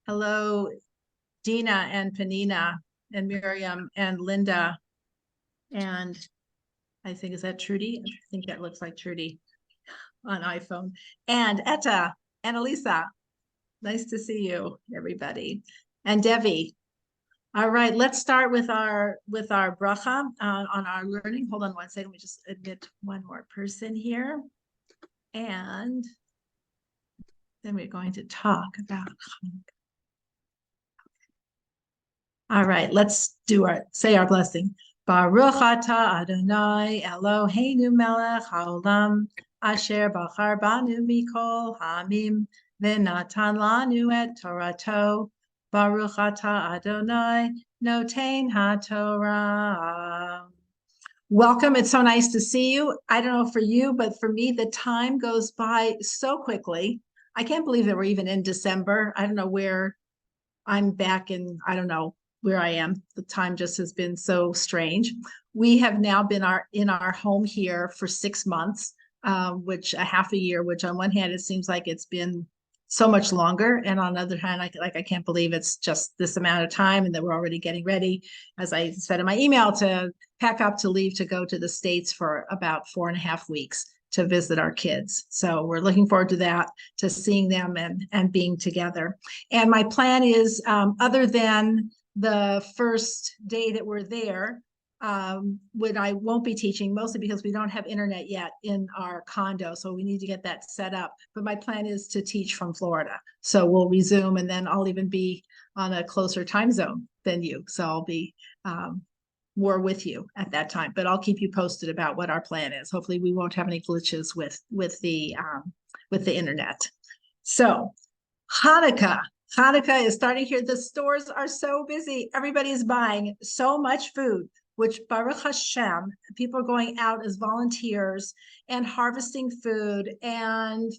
Hello, Dina and Panina and Miriam and Linda. And I think, is that Trudy? I think that looks like Trudy on iPhone. And Etta and Elisa. Nice to see you, everybody. And Devi. All right, let's start with our bracha on our learning. Hold on one second. Let me just admit one more person here. And then we're going to talk about All right, let's say our blessing. Baruch atah Adonai Eloheinu melech haolam asher bachar banu mikol hamim v'natan lanu et Torato. Baruch atah Adonai noten haTorah. Welcome. It's so nice to see you. I don't know for you, but for me, the time goes by so quickly. I can't believe that we're even in December. I don't know where I'm back in, I don't know where I am. The time just has been so strange. We have now been in our home here for 6 months, which a half a year, which on one hand, it seems like it's been so much longer. And on the other hand, I can't believe it's just this amount of time and that we're already getting ready, as I said in my email, to pack up to leave to go to the States for about 4.5 weeks to visit our kids. So we're looking forward to that, to seeing them and being together. And my plan is, other than the first day that we're there, when I won't be teaching, mostly because we don't have internet yet in our condo, so we need to get that set up. But my plan is to teach from Florida. So we'll resume, and then I'll even be on a closer time zone than you. So I'll be more with you at that time, but I'll keep you posted about what our plan is. Hopefully we won't have any glitches with the internet. So Hanukkah is starting here. The stores are so busy. Everybody's buying so much food, which Baruch Hashem, people are going out as volunteers and harvesting food and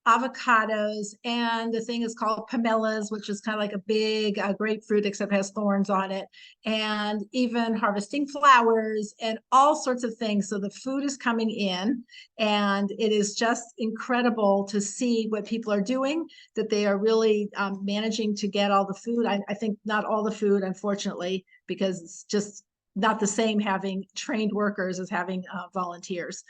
avocados, and the thing is called pomelos, which is kind of like a big grapefruit except has thorns on it, and even harvesting flowers and all sorts of things. So the food is coming in, and it is just incredible to see what people are doing, that they are really managing to get all the food. I think not all the food, unfortunately, because it's just not the same having trained workers as having volunteers,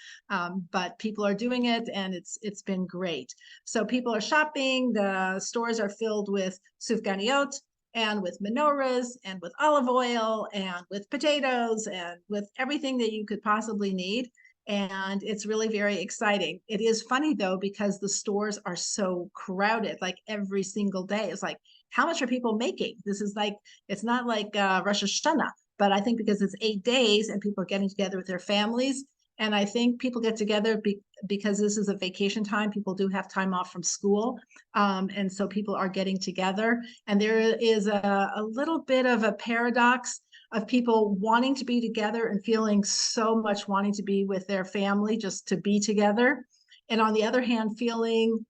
but people are doing it, and it's been great. So people are shopping. The stores are filled with sufganiyot and with menorahs and with olive oil and with potatoes and with everything that you could possibly need. And it's really very exciting. It is funny though, because the stores are so crowded, like every single day. It's like, how much are people making? This is like, it's not like Rosh Hashanah. But I think because it's 8 days and people are getting together with their families, and I think people get together because this is a vacation time. People do have time off from school. And so people are getting together. And there is a little bit of a paradox of people wanting to be together and feeling so much wanting to be with their family, just to be together. And on the other hand, feeling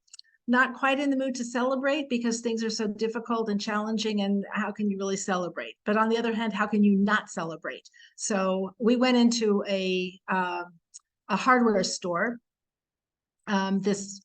not quite in the mood to celebrate because things are so difficult and challenging, and how can you really celebrate? But on the other hand, how can you not celebrate? So we went into a hardware store this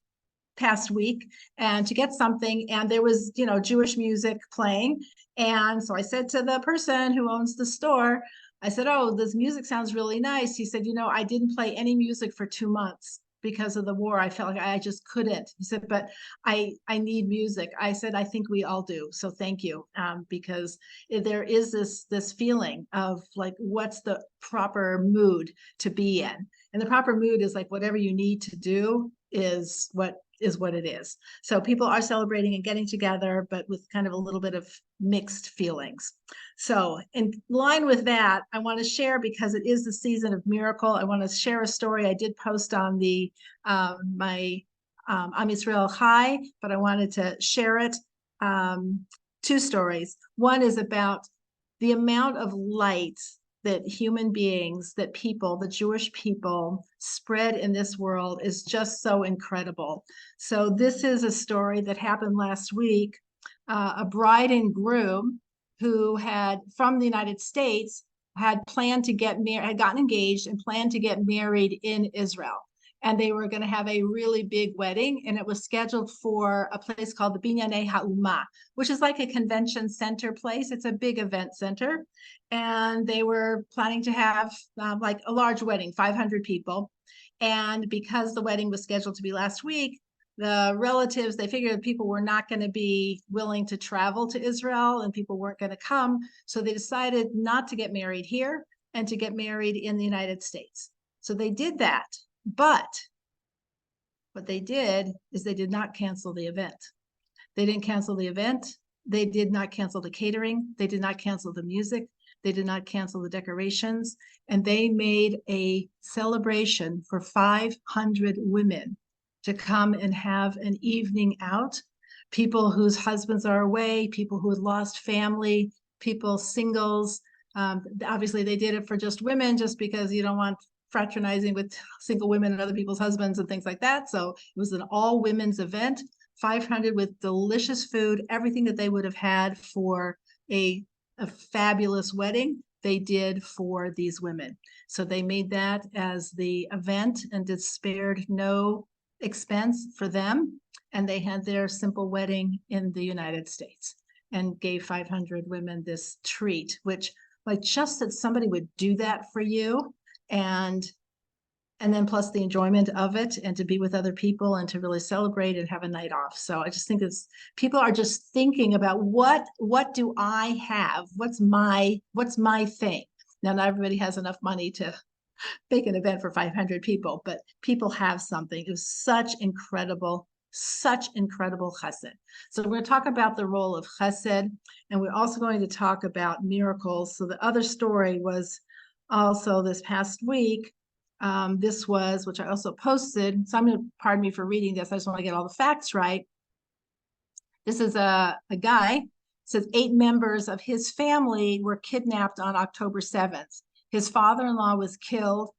past week and to get something, and there was Jewish music playing, and so I said to the person who owns the store, I said, "Oh, this music sounds really nice." He said, "I didn't play any music for 2 months because of the war. I felt like I just couldn't." He said, "But I need music." I said, "I think we all do. So thank you." Because there is this feeling of like, what's the proper mood to be in? And the proper mood is like, whatever you need to do is what it is. So people are celebrating and getting together, but with kind of a little bit of mixed feelings. So in line with that, I want to share, because it is the season of miracle, I want to share a story I did post on the my Am Yisrael Chai, but I wanted to share it. 2 stories. One is about the amount of light that human beings, that people, the Jewish people, spread in this world is just so incredible. So this is a story that happened last week. A bride and groom who had, from the United States, had planned to get married, had gotten engaged and planned to get married in Israel. and they were going to have a really big wedding, and it was scheduled for a place called the Binyanei Ha'uma, which is like a convention center place. It's a big event center, and they were planning to have like a large wedding, 500 people. And because the wedding was scheduled to be last week, the relatives, they figured that people were not going to be willing to travel to Israel and people weren't going to come. So they decided not to get married here and to get married in the United States. So they did that. But what they did is they did not cancel the event. They didn't cancel the event. They did not cancel the catering. They did not cancel the music. They did not cancel the decorations. And they made a celebration for 500 women to come and have an evening out. People whose husbands are away, people who had lost family, people singles. Obviously, they did it for just women, just because you don't want fraternizing with single women and other people's husbands and things like that. So it was an all women's event, 500 with delicious food, everything that they would have had for a fabulous wedding, they did for these women. So they made that as the event and it spared no expense for them. And they had their simple wedding in the United States and gave 500 women this treat, which, like, just that somebody would do that for you, and then plus the enjoyment of it, and to be with other people and to really celebrate and have a night off. So I just think it's, people are just thinking about what do I have? What's my thing? Now, not everybody has enough money to make an event for 500 people, but people have something. It was such incredible chesed. So we're going to talk about the role of chesed, and we're also going to talk about miracles. So the other story was also this past week. This was, which I also posted. So I'm going to, pardon me for reading this. I just want to get all the facts right. This is a guy. It says 8 members of his family were kidnapped on October 7th. His father-in-law was killed.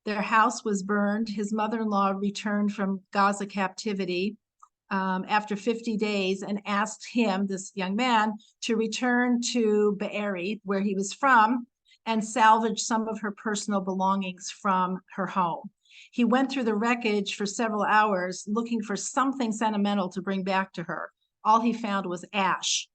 Their house was burned. His mother-in-law returned from Gaza captivity after 50 days and asked him, this young man, to return to Be'eri, where he was from, and salvage some of her personal belongings from her home. He went through the wreckage for several hours looking for something sentimental to bring back to her. All he found was ash.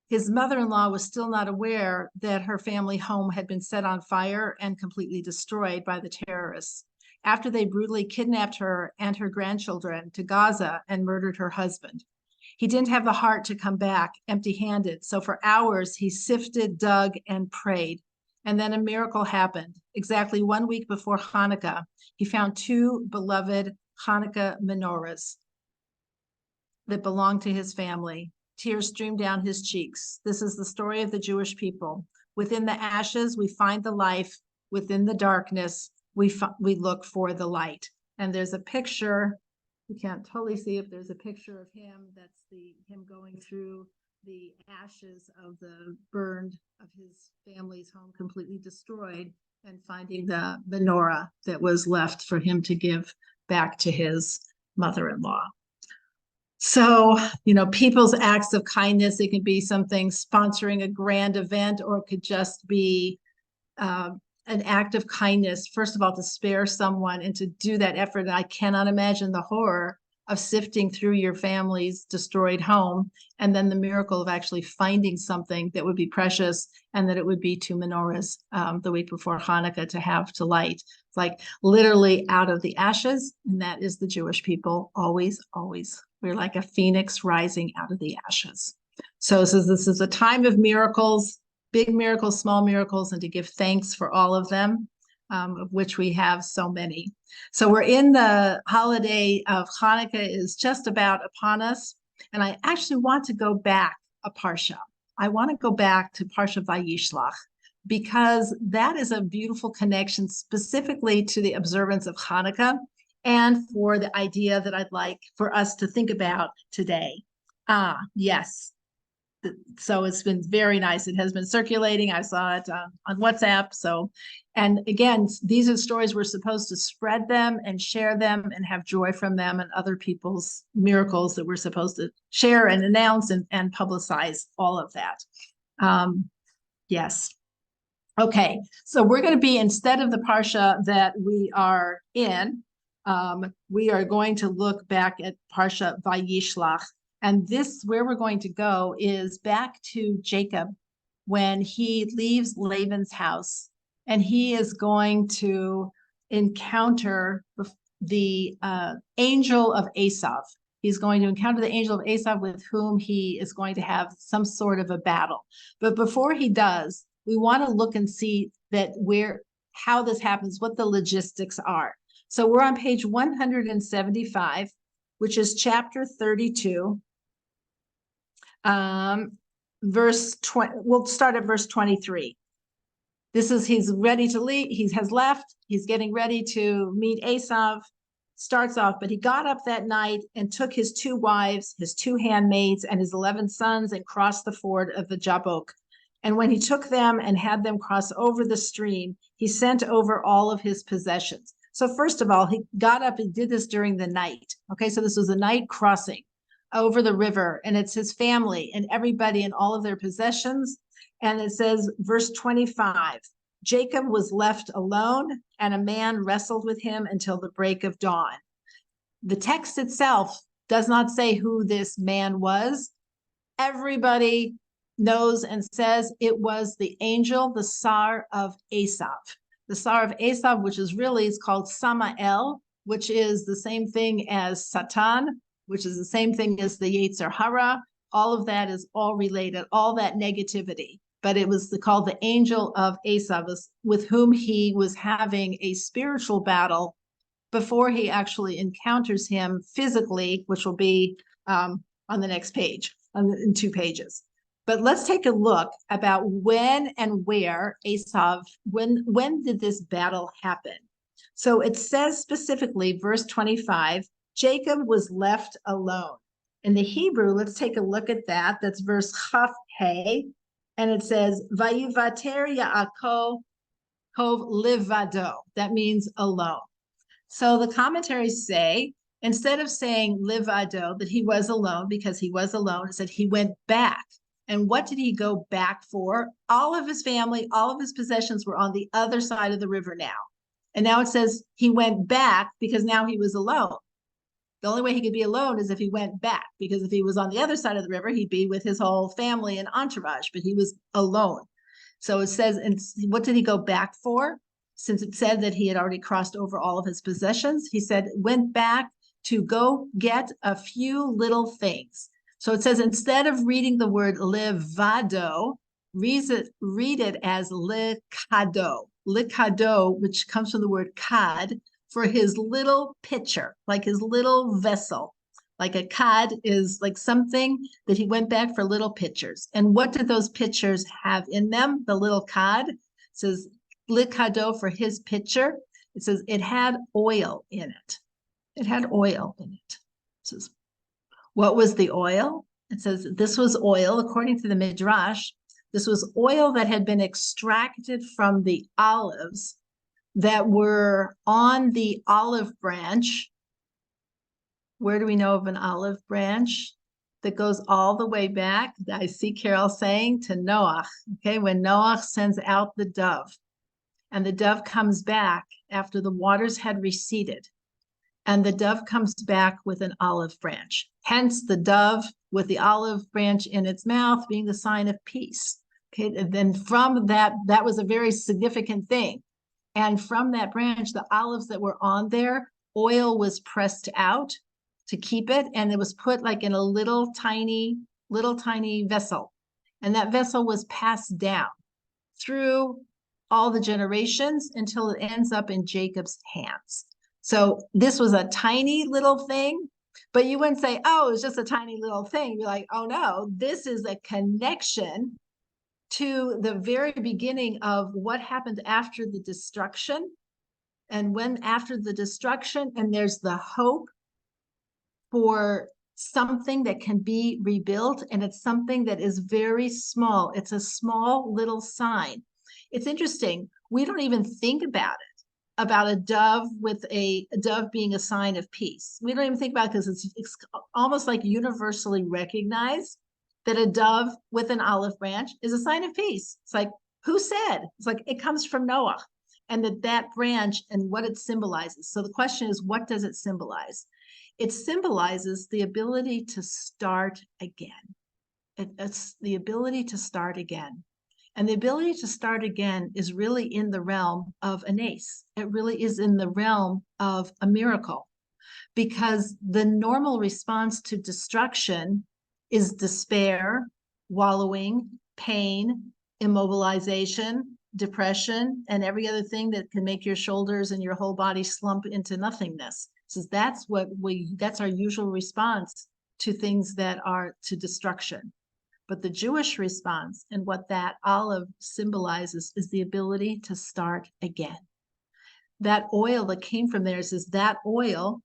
His mother-in-law was still not aware that her family home had been set on fire and completely destroyed by the terrorists after they brutally kidnapped her and her grandchildren to Gaza and murdered her husband. He didn't have the heart to come back empty-handed, so for hours he sifted, dug, and prayed. And then a miracle happened. Exactly 1 week before Hanukkah, he found 2 beloved Hanukkah menorahs that belonged to his family. Tears streamed down his cheeks. This is the story of the Jewish people. Within the ashes, we find the life. Within the darkness, we look for the light. And there's a picture. We can't totally see if there's a picture of him. That's him going through the ashes of the burned of his family's home, completely destroyed, and finding the menorah that was left for him to give back to his mother-in-law. So, people's acts of kindness, it can be something sponsoring a grand event, or it could just be an act of kindness, first of all, to spare someone and to do that effort. And I cannot imagine the horror of sifting through your family's destroyed home, and then the miracle of actually finding something that would be precious, and that it would be 2 menorahs the week before Hanukkah to have to light. It's like literally out of the ashes, and that is the Jewish people, always, always. We're like a phoenix rising out of the ashes. So this is a time of miracles, big miracles, small miracles, and to give thanks for all of them, of which we have so many. So we're in the holiday of Hanukkah is just about upon us. And I actually want to go back a parsha. I want to go back to Parsha Vayishlach, because that is a beautiful connection specifically to the observance of Hanukkah and for the idea that I'd like for us to think about today. Yes. So it's been very nice. It has been circulating. I saw it on WhatsApp. So, and again, these are stories we're supposed to spread them and share them and have joy from them, and other people's miracles that we're supposed to share and announce and publicize all of that. Yes. Okay. So we're going to be, instead of the parsha that we are in, we are going to look back at parsha Vayishlach. And this, where we're going to go, is back to Jacob when he leaves Laban's house, and he is going to encounter the angel of Esav. He's going to encounter the angel of Esav, with whom he is going to have some sort of a battle. But before he does, we want to look and see that how this happens, what the logistics are. So we're on page 175, which is chapter 32. Verse 20, we'll start at verse 23. He's ready to leave. He has left. He's getting ready to meet Esav. Starts off, but he got up that night and took his 2 wives, his 2 handmaids, and his 11 sons, and crossed the ford of the Jabbok. And when he took them and had them cross over the stream, he sent over all of his possessions. So first of all, he got up and did this during the night. Okay, so this was a night crossing over the river, and it's his family and everybody and all of their possessions. And it says, verse 25, Jacob was left alone, and a man wrestled with him until the break of dawn. The text itself does not say who this man was. Everybody knows and says it was the angel, the Sar of Esav. The Sar of Esav, which is called Samael, which is the same thing as Satan, which is the same thing as the Yetzer Hara. All of that is all related, all that negativity. But it was called the angel of Esav, with whom he was having a spiritual battle before he actually encounters him physically, which will be on the next page, in 2 pages. But let's take a look about when and where Esav, when did this battle happen? So it says specifically, verse 25, Jacob was left alone. In the Hebrew, let's take a look at that. That's verse Chaf Hey. And it says, Vayivater Yaakov livado. That means alone. So the commentaries say, instead of saying livado, that he was alone because he was alone, it said he went back. And what did he go back for? All of his family, all of his possessions were on the other side of the river now. And now it says he went back because now he was alone. The only way he could be alone is if he went back, because if he was on the other side of the river, he'd be with his whole family and entourage, but he was alone. So it says, and what did he go back for? Since it said that he had already crossed over all of his possessions, he said, went back to go get a few little things. So it says, instead of reading the word levado, read it as likado, which comes from the word kad, for his little pitcher, like his little vessel. Like a kad is like something that he went back for little pitchers. And what did those pitchers have in them? The little kad. It says likado for his pitcher. It says it had oil in it. It had oil in it. It says, what was the oil? It says this was oil, according to the Midrash. This was oil that had been extracted from the olives that were on the olive branch. Where do we know of an olive branch? That goes all the way back, I see Carol saying, to Noach. Okay, when Noach sends out the dove, and the dove comes back after the waters had receded, and the dove comes back with an olive branch. Hence the dove with the olive branch in its mouth being the sign of peace. Okay, and then from that was a very significant thing. And from that branch, the olives that were on there, oil was pressed out to keep it. And it was put like in a little tiny vessel. And that vessel was passed down through all the generations until it ends up in Jacob's hands. So this was a tiny little thing, but you wouldn't say, oh, it's just a tiny little thing. You'd be like, oh no, this is a connection to the very beginning of what happened after the destruction. And when after the destruction, and there's the hope for something that can be rebuilt, and it's something that is very small. It's a small little sign. It's interesting. We don't even think about a dove with a dove being a sign of peace. We don't even think about it because it's almost like universally recognized that a dove with an olive branch is a sign of peace. It's like, who said? It's like, it comes from Noah. and that branch and what it symbolizes. So the question is, what does it symbolize? It symbolizes the ability to start again. It's the ability to start again. And the ability to start again is really in the realm of a nace. It really is in the realm of a miracle, because the normal response to destruction is despair, wallowing, pain, immobilization, depression, and every other thing that can make your shoulders and your whole body slump into nothingness. So that's our usual response to things that are to destruction. But the Jewish response, and what that olive symbolizes, is the ability to start again. That oil that came from there says that oil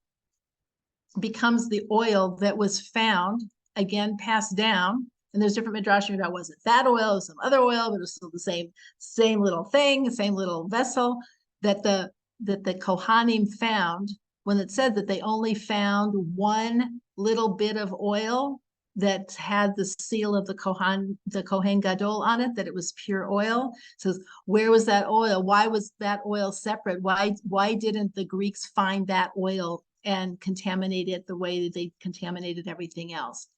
becomes the oil that was found, again, passed down. And there's different midrashim about, was it that oil or some other oil, but it was still the same little thing, the same little vessel that the Kohanim found, when it said that they only found one little bit of oil that had the seal of the Kohen Gadol on it, that it was pure oil. It says, where was that oil? Why was that oil separate? Why didn't the Greeks find that oil and contaminate it the way that they contaminated everything else?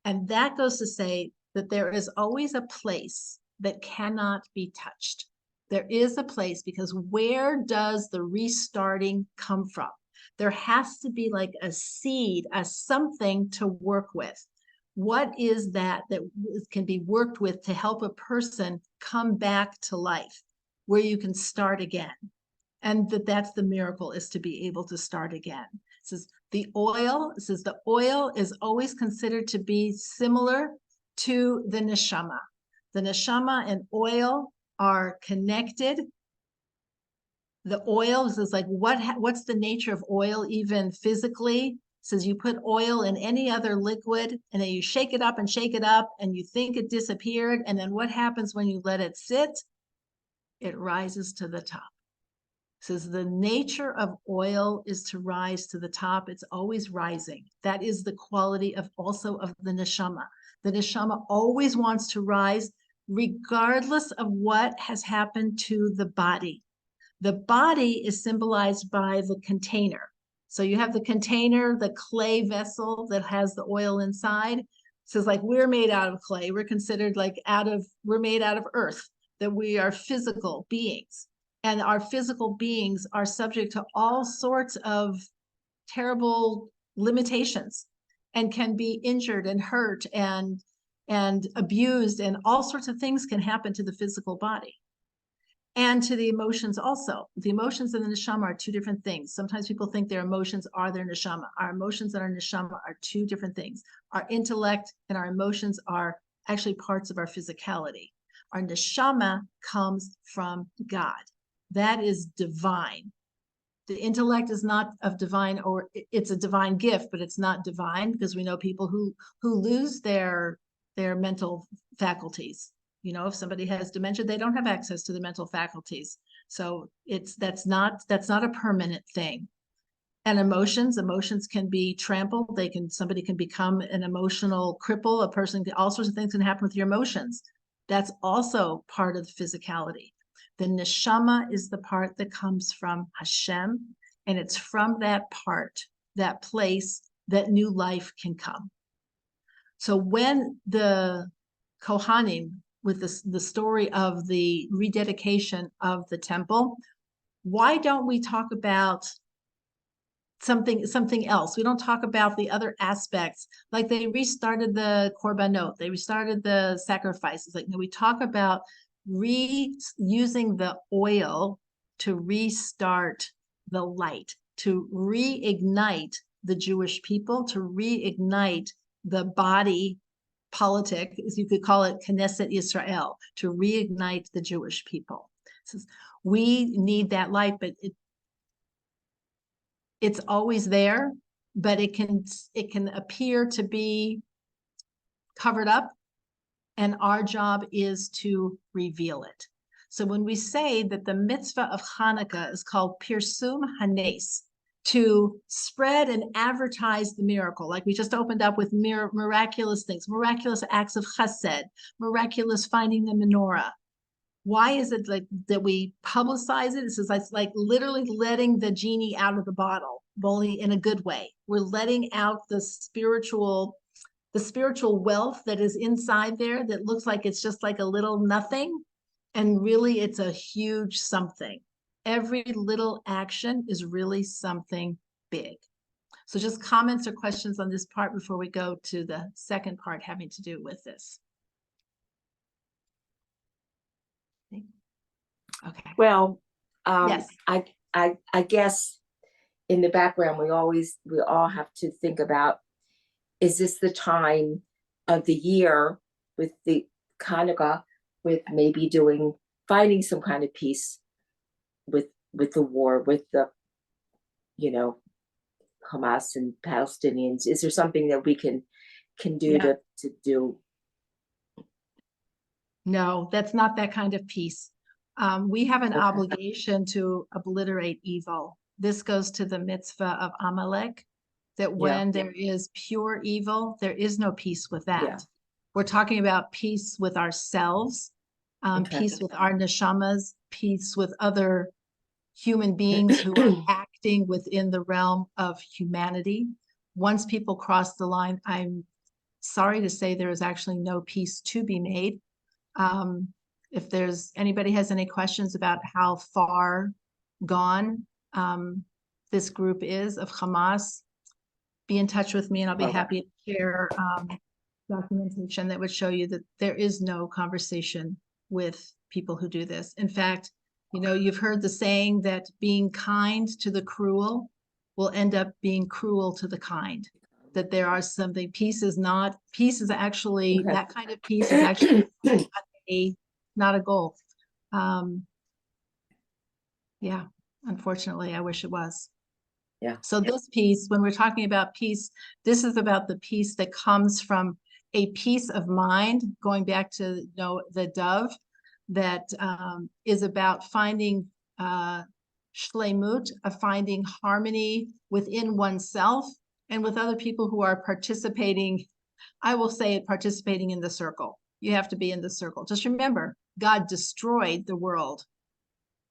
And that goes to say that there is always a place that cannot be touched. There is a place, because where does the restarting come from? There has to be like a seed, a something to work with. What is that can be worked with to help a person come back to life, where you can start again? And that's the miracle, is to be able to start again. It says the oil is always considered to be similar to the neshama. The neshama and oil are connected. The oil is like, what's the nature of oil even physically? It says you put oil in any other liquid, and then you shake it up, and you think it disappeared. And then what happens when you let it sit? It rises to the top. It says the nature of oil is to rise to the top. It's always rising. That is the quality of the neshama. The neshama always wants to rise, regardless of what has happened to the body. The body is symbolized by the container. So you have the container, the clay vessel that has the oil inside. It says, like, we're made out of clay. We're considered we're made out of earth, that we are physical beings. And our physical beings are subject to all sorts of terrible limitations, and can be injured and hurt and abused, and all sorts of things can happen to the physical body. And to the emotions also. The emotions and the neshama are two different things. Sometimes people think their emotions are their neshama. Our emotions and our neshama are two different things. Our intellect and our emotions are actually parts of our physicality. Our neshama comes from God. That is divine. The intellect is not of divine, or it's a divine gift, but it's not divine, because we know people who lose their mental faculties. You know, if somebody has dementia, they don't have access to the mental faculties. So that's not a permanent thing. And emotions can be trampled. Somebody can become an emotional cripple. A person, all sorts of things can happen with your emotions. That's also part of the physicality. The neshama is the part that comes from Hashem, and it's from that part, that place, that new life can come. So when the Kohanim, with the story of the rededication of the temple, why don't we talk about something else? We don't talk about the other aspects, like they restarted the korbanot, they restarted the sacrifices. Like, no, we talk about using the oil to restart the light, to reignite the Jewish people, to reignite the body politic, as you could call it, Knesset Yisrael, to reignite the Jewish people. So we need that light, but it's always there, but it can appear to be covered up, and our job is to reveal it. So when we say that the mitzvah of Hanukkah is called Pirsum Hanes, to spread and advertise the miracle, like we just opened up with miraculous things, miraculous acts of chesed, miraculous finding the menorah. Why is it like that we publicize it? It's like literally letting the genie out of the bottle, only in a good way. We're letting out the spiritual wealth that is inside there that looks like it's just like a little nothing. And really, it's a huge something. Every little action is really something big. So just comments or questions on this part before we go to the second part having to do with this. Okay. Well, yes. I guess in the background, we all have to think about, is this the time of the year with the Hanukkah, with maybe finding some kind of peace with the war, with the, Hamas and Palestinians? Is there something that we can do to do? No, that's not that kind of peace. We have an obligation to obliterate evil. This goes to the mitzvah of Amalek, that when there is pure evil, there is no peace with that. Yeah. We're talking about peace with ourselves, peace with our neshamas, peace with other human beings who are acting within the realm of humanity. Once people cross the line, I'm sorry to say there is actually no peace to be made. If there's anybody has any questions about how far gone this group is of Hamas, be in touch with me and I'll be happy to share documentation that would show you that there is no conversation with people who do this. In fact, you've heard the saying that being kind to the cruel will end up being cruel to the kind. That there are something, peace is actually, that kind of peace is actually not a goal. Yeah, unfortunately, I wish it was. Yeah. So this peace, when we're talking about peace, this is about the peace that comes from a peace of mind, going back to the dove, that is about finding shleimut, of finding harmony within oneself and with other people who are participating. I will say participating in the circle. You have to be in the circle. Just remember, God destroyed the world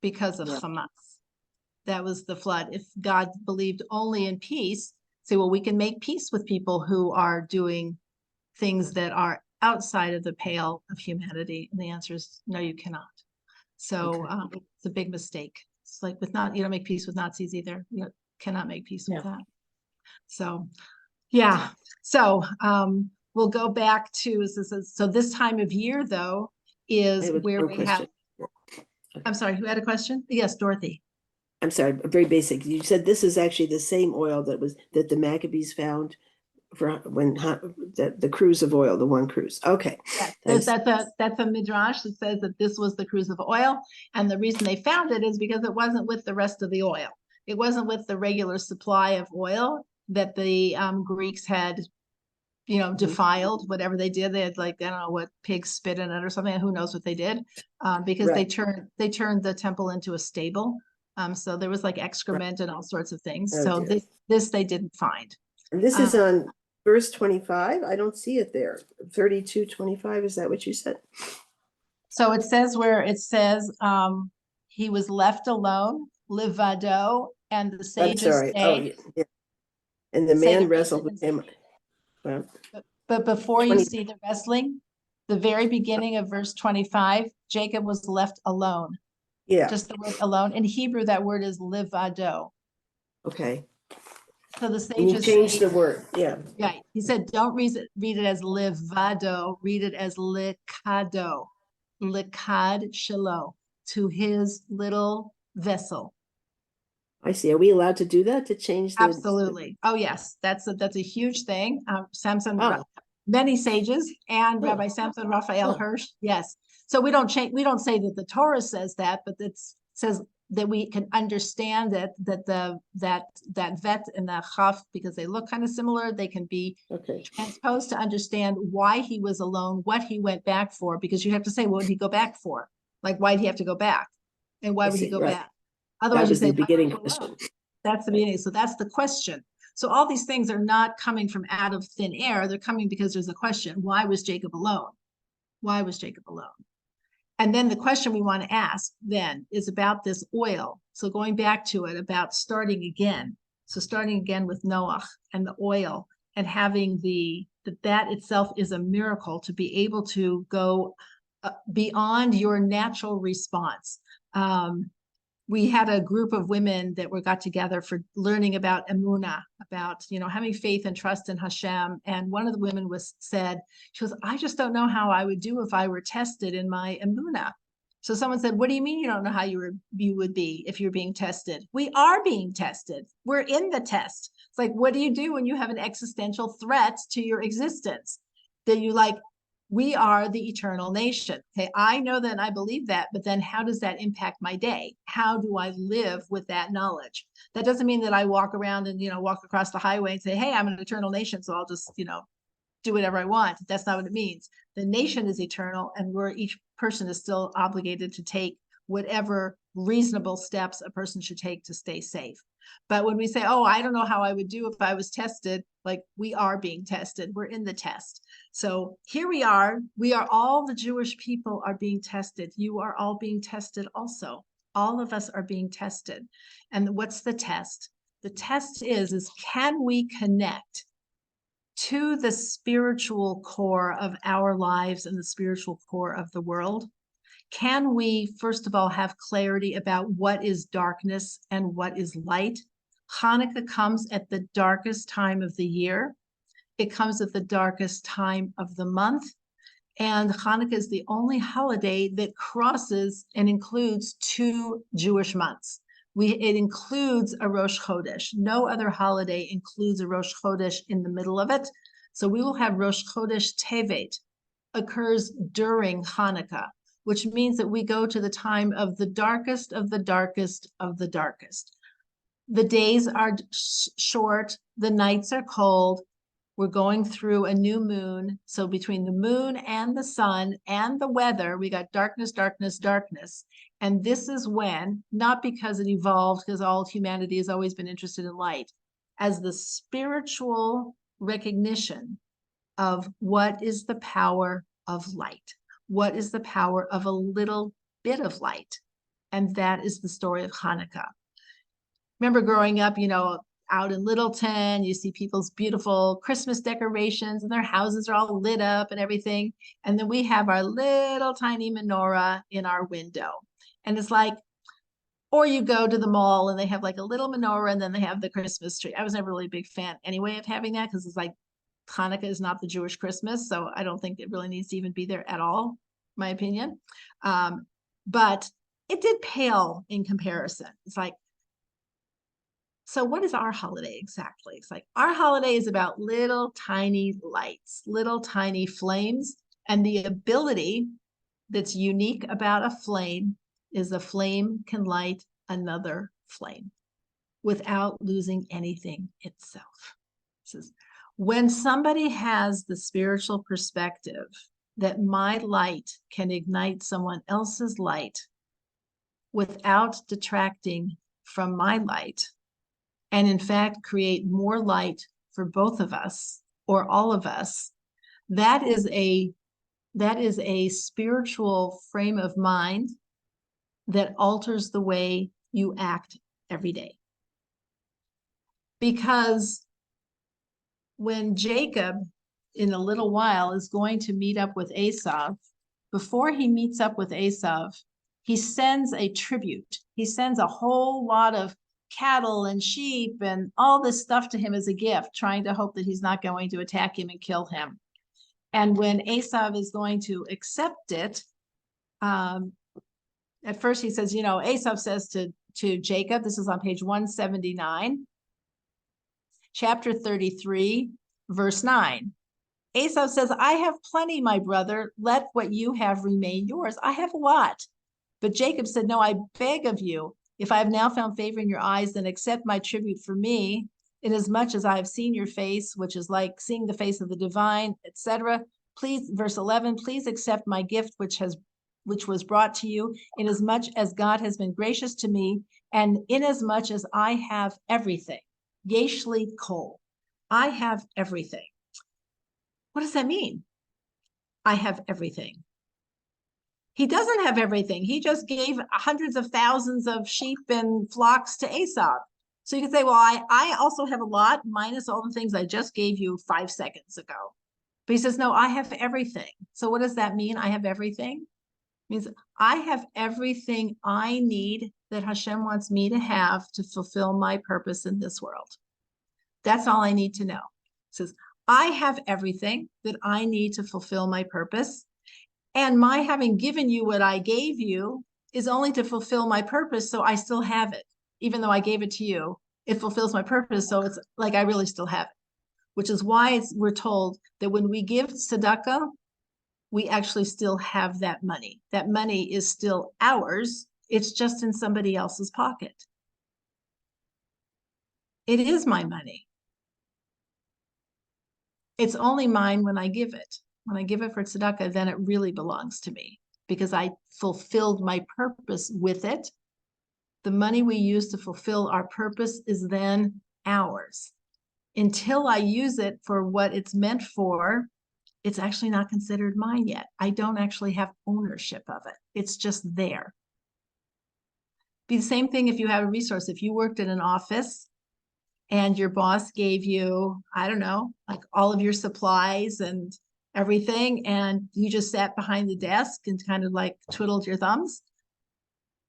because of Hamas. That was the flood. If God believed only in peace, say, well, we can make peace with people who are doing things that are outside of the pale of humanity. And the answer is no, you cannot. So it's a big mistake. It's like you don't make peace with Nazis either. You cannot make peace with that. So, yeah. So we'll go back to, so this time of year, though, is where we have, I'm sorry, who had a question? Yes, Dorothy. I'm sorry, very basic. You said this is actually the same oil that the Maccabees found for when the cruise of oil, the one cruise. Okay. Yes, that's a midrash that says that this was the cruise of oil. And the reason they found it is because it wasn't with the rest of the oil. It wasn't with the regular supply of oil that the Greeks had, defiled, whatever they did. They had I don't know what, pigs spit in it or something. Who knows what they did? Because they turned the temple into a stable. So there was excrement and all sorts of things. So this they didn't find. And this is on verse 25. I don't see it there. 32:25. Is that what you said? So it says where it says he was left alone, livado, and the sages say. Yeah. And the man wrestled with him. Well, but before you see the wrestling, the very beginning of verse 25, Jacob was left alone. Yeah. Just the word alone. In Hebrew, that word is livado. Okay. So the sages changed the word. Yeah. Right. He said, don't read it as livado, read it as likado. Likad shelo, to his little vessel. I see. Are we allowed to do that, to change the? Absolutely. Oh yes, that's a huge thing. Many sages and Rabbi Samson Raphael Hirsch. Yes. So we don't say that the Torah says that, but it says that we can understand that vet and the chaf, because they look kind of similar, they can be transposed to understand why he was alone, what he went back for, because you have to say, what would he go back for? Why did he have to go back? And why would he go back? Otherwise, that was the beginning question. That's the beginning. So that's the question. So all these things are not coming from out of thin air. They're coming because there's a question. Why was Jacob alone? Why was Jacob alone? And then the question we want to ask then is about this oil. So going back to it, about starting again. So starting again with Noach and the oil, and having that itself is a miracle, to be able to go beyond your natural response. We had a group of women that got together for learning about emunah, about, having faith and trust in Hashem. And one of the women said, she goes, I just don't know how I would do if I were tested in my emunah. So someone said, what do you mean you don't know how you would be if you're being tested? We are being tested. We're in the test. It's like, what do you do when you have an existential threat to your existence? That you we are the eternal nation. Okay, I know that and I believe that, but then how does that impact my day? How do I live with that knowledge? That doesn't mean that I walk around and, walk across the highway and say, hey, I'm an eternal nation, so I'll just, do whatever I want. That's not what it means. The nation is eternal, and each person is still obligated to take whatever reasonable steps a person should take to stay safe. But when we say, oh, I don't know how I would do if I was tested, we are being tested. We're in the test. So here we are all the Jewish people are being tested. You are all being tested also. All of us are being tested. And what's the test? The test is can we connect to the spiritual core of our lives and the spiritual core of the world? Can we, first of all, have clarity about what is darkness and what is light? Hanukkah comes at the darkest time of the year. It comes at the darkest time of the month. And Hanukkah is the only holiday that crosses and includes 2 Jewish months. It includes a Rosh Chodesh. No other holiday includes a Rosh Chodesh in the middle of it. So we will have Rosh Chodesh Tevet occurs during Hanukkah, which means that we go to the time of the darkest of the darkest of the darkest. The days are short, the nights are cold. We're going through a new moon. So between the moon and the sun and the weather, we got darkness, darkness, darkness. And this is when, not because it evolved, because all humanity has always been interested in light, as the spiritual recognition of what is the power of light. What is the power of a little bit of light? And that is the story of Hanukkah. Remember growing up, out in Littleton, you see people's beautiful Christmas decorations and their houses are all lit up and everything. And then we have our little tiny menorah in our window. And it's or you go to the mall and they have a little menorah and then they have the Christmas tree. I was never really a big fan anyway of having that, because it's Hanukkah is not the Jewish Christmas. So I don't think it really needs to even be there at all, my opinion. But it did pale in comparison. It's so what is our holiday exactly? It's our holiday is about little tiny lights, little tiny flames. And the ability that's unique about a flame is a flame can light another flame without losing anything itself. This is when somebody has the spiritual perspective that my light can ignite someone else's light without detracting from my light, and in fact create more light for both of us or all of us, that is a spiritual frame of mind that alters the way you act every day. Because when Jacob in a little while is going to meet up with Esav, before he meets up with Esav, he sends a tribute. He sends a whole lot of cattle and sheep and all this stuff to him as a gift, trying to hope that he's not going to attack him and kill him. And when Esav is going to accept it, at first he says, Esav says to Jacob, this is on page 179, chapter 33, verse 9. Esav says, I have plenty, my brother. Let what you have remain yours. I have a lot. But Jacob said, no, I beg of you, if I have now found favor in your eyes, then accept my tribute for me, inasmuch as I have seen your face, which is like seeing the face of the divine, etc. Please, verse 11, please accept my gift, which was brought to you, inasmuch as God has been gracious to me, and inasmuch as I have everything. Yeshli kol. I have everything. What does that mean? I have everything. He doesn't have everything. He just gave hundreds of thousands of sheep and flocks to Esau. So you could say, well, I also have a lot minus all the things I just gave you 5 seconds ago. But he says, no, I have everything. So what does that mean? I have everything? It means I have everything I need that Hashem wants me to have to fulfill my purpose in this world. That's all I need to know. It says, I have everything that I need to fulfill my purpose. And my having given you what I gave you is only to fulfill my purpose. So I still have it. Even though I gave it to you, it fulfills my purpose. So it's like I really still have it, which is why we're told that when we give tzedakah, we actually still have that money. That money is still ours. It's just in somebody else's pocket. It is my money. It's only mine when I give it. When I give it for tzedakah, then it really belongs to me because I fulfilled my purpose with it. The money we use to fulfill our purpose is then ours. Until I use it for what it's meant for, it's actually not considered mine yet. I don't actually have ownership of it. It's just there. Be the same thing if you have a resource. If you worked in an office and your boss gave you, I don't know, like all of your supplies and everything, and you just sat behind the desk and kind of like twiddled your thumbs.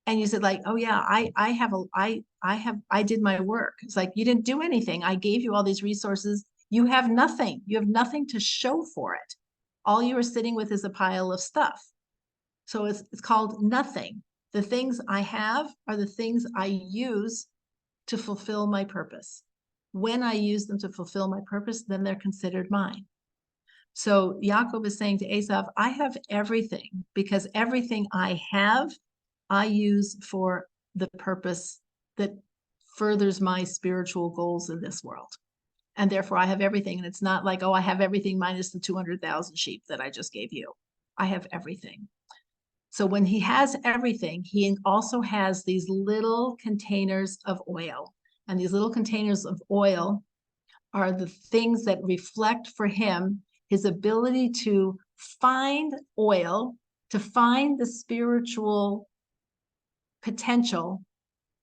And you said like, oh yeah, I did my work. It's like, you didn't do anything. I gave you all these resources. You have nothing. You have nothing to show for it. All you are sitting with is a pile of stuff. So it's called nothing. The things I have are the things I use to fulfill my purpose. When I use them to fulfill my purpose, then they're considered mine. So Yaakov is saying to Esau, I have everything because everything I have, I use for the purpose that furthers my spiritual goals in this world. And therefore I have everything. And it's not like, oh, I have everything minus the 200,000 sheep that I just gave you. I have everything. So when he has everything, he also has these little containers of oil. And these little containers of oil are the things that reflect for him his ability to find oil, to find the spiritual potential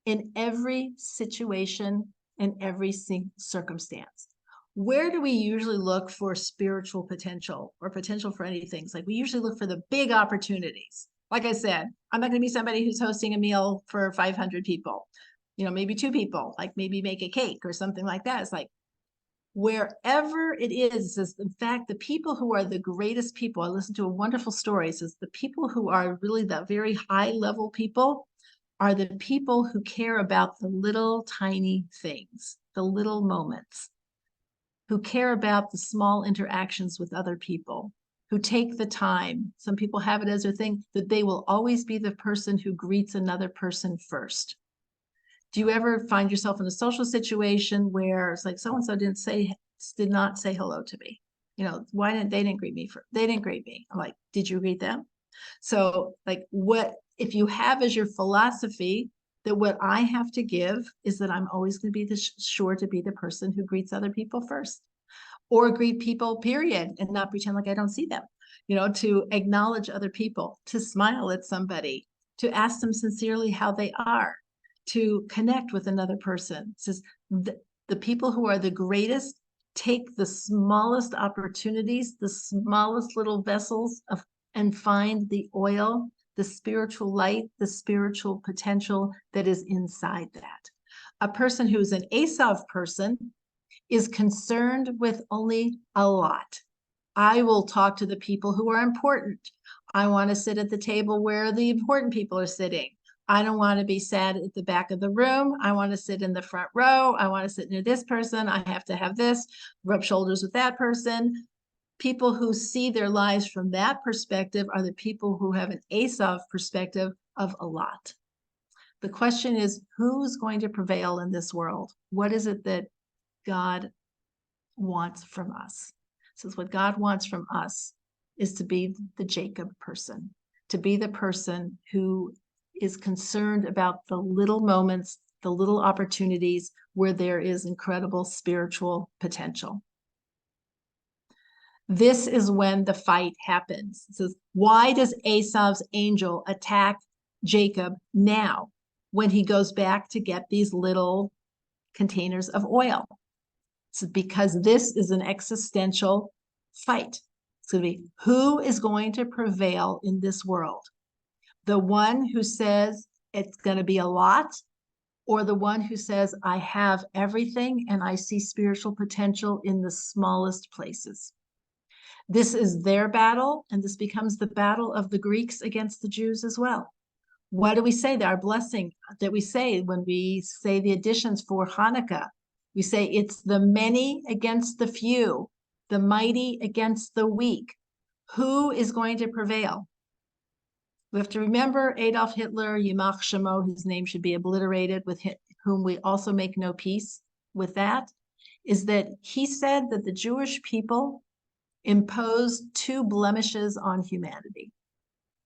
in every situation and every circumstance. Where do we usually look for spiritual potential or potential for anything? It's like we usually look for the big opportunities. Like I said, I'm not going to be somebody who's hosting a meal for 500 people, maybe 2 people, like maybe make a cake or something like that. It's like wherever it is in fact, the people who are the greatest people, I listened to a wonderful story, it says the people who are really the very high level people are the people who care about the little tiny things, the little moments, who care about the small interactions with other people, who take the time. Some people have it as their thing that they will always be the person who greets another person first. Do you ever find yourself in a social situation where it's like so-and-so did not say hello to me? Why didn't they greet me? They didn't greet me. I'm like, did you greet them? So like what, if you have as your philosophy that what I have to give is that I'm always going to be sure to be the person who greets other people first, or greet people, period, and not pretend like I don't see them, to acknowledge other people, to smile at somebody, to ask them sincerely how they are, to connect with another person. It says the people who are the greatest take the smallest opportunities, the smallest little vessels and find the oil, the spiritual light, the spiritual potential that is inside that. A person who's an Esau person is concerned with only a lot. I will talk to the people who are important. I want to sit at the table where the important people are sitting. I don't want to be sat at the back of the room. I want to sit in the front row. I want to sit near this person. I have to have this, rub shoulders with that person. People who see their lives from that perspective are the people who have an Esau perspective of a lot. The question is, who's going to prevail in this world? What is it that God wants from us? So what God wants from us is to be the Jacob person, to be the person who is concerned about the little moments, the little opportunities where there is incredible spiritual potential. This is when the fight happens. It says, why does Esau's angel attack Jacob now when he goes back to get these little containers of oil? It's because this is an existential fight. It's going to be, who is going to prevail in this world? The one who says it's going to be a lot, or the one who says, I have everything and I see spiritual potential in the smallest places? This is their battle, and this becomes the battle of the Greeks against the Jews as well. What do we say? Our blessing that we say when we say the additions for Hanukkah, we say it's the many against the few, the mighty against the weak. Who is going to prevail? We have to remember Adolf Hitler, Yimach Shemo, his name should be obliterated, with whom we also make no peace with that, is that he said that the Jewish people imposed two blemishes on humanity.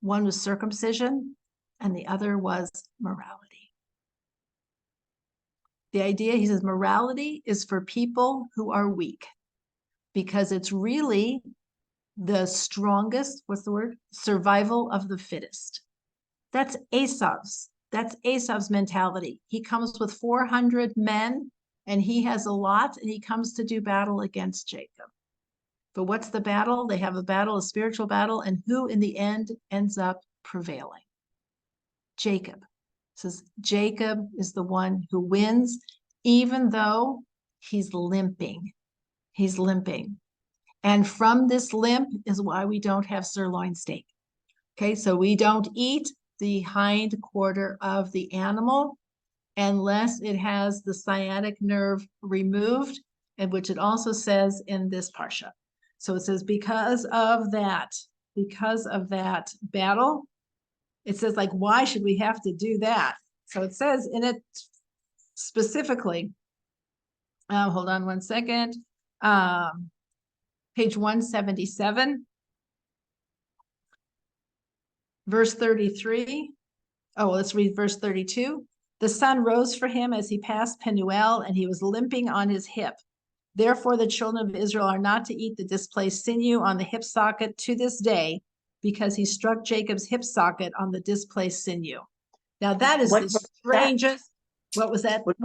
One was circumcision, and the other was morality. The idea, he says, morality is for people who are weak, because it's really the strongest, what's the word? Survival of the fittest. That's Esau's mentality. He comes with 400 men, and he has a lot, and he comes to do battle against Jacob. But what's the battle? They have a battle, a spiritual battle, and who in the end ends up prevailing? Jacob. It says Jacob is the one who wins, even though he's limping. He's limping. And from this limp is why we don't have sirloin steak. Okay, so we don't eat the hind quarter of the animal unless it has the sciatic nerve removed, and which it also says in this parsha. So it says, because of that battle, it says, like, why should we have to do that? So it says in it specifically, hold on one second, page 177, verse 33. Oh, let's read verse 32. The sun rose for him as he passed Penuel, and he was limping on his hip. Therefore, the children of Israel are not to eat the displaced sinew on the hip socket to this day, because he struck Jacob's hip socket on the displaced sinew. Now that is the strangest. What was that? What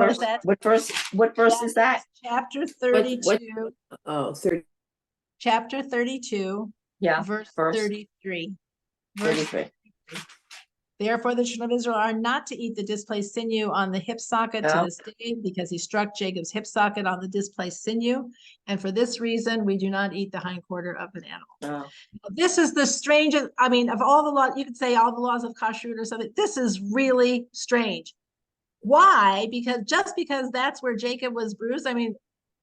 verse is that? Chapter 32. Oh, 30. Chapter 32. Yeah. Verse 33. 33. Therefore, the children of Israel are not to eat the displaced sinew on the hip socket to this day, because he struck Jacob's hip socket on the displaced sinew. And for this reason, we do not eat the hindquarter of an animal. This is the strangest, I mean, of all the laws, you could say all the laws of kashrut or something. This is really strange. Why? Because just because that's where Jacob was bruised. I mean,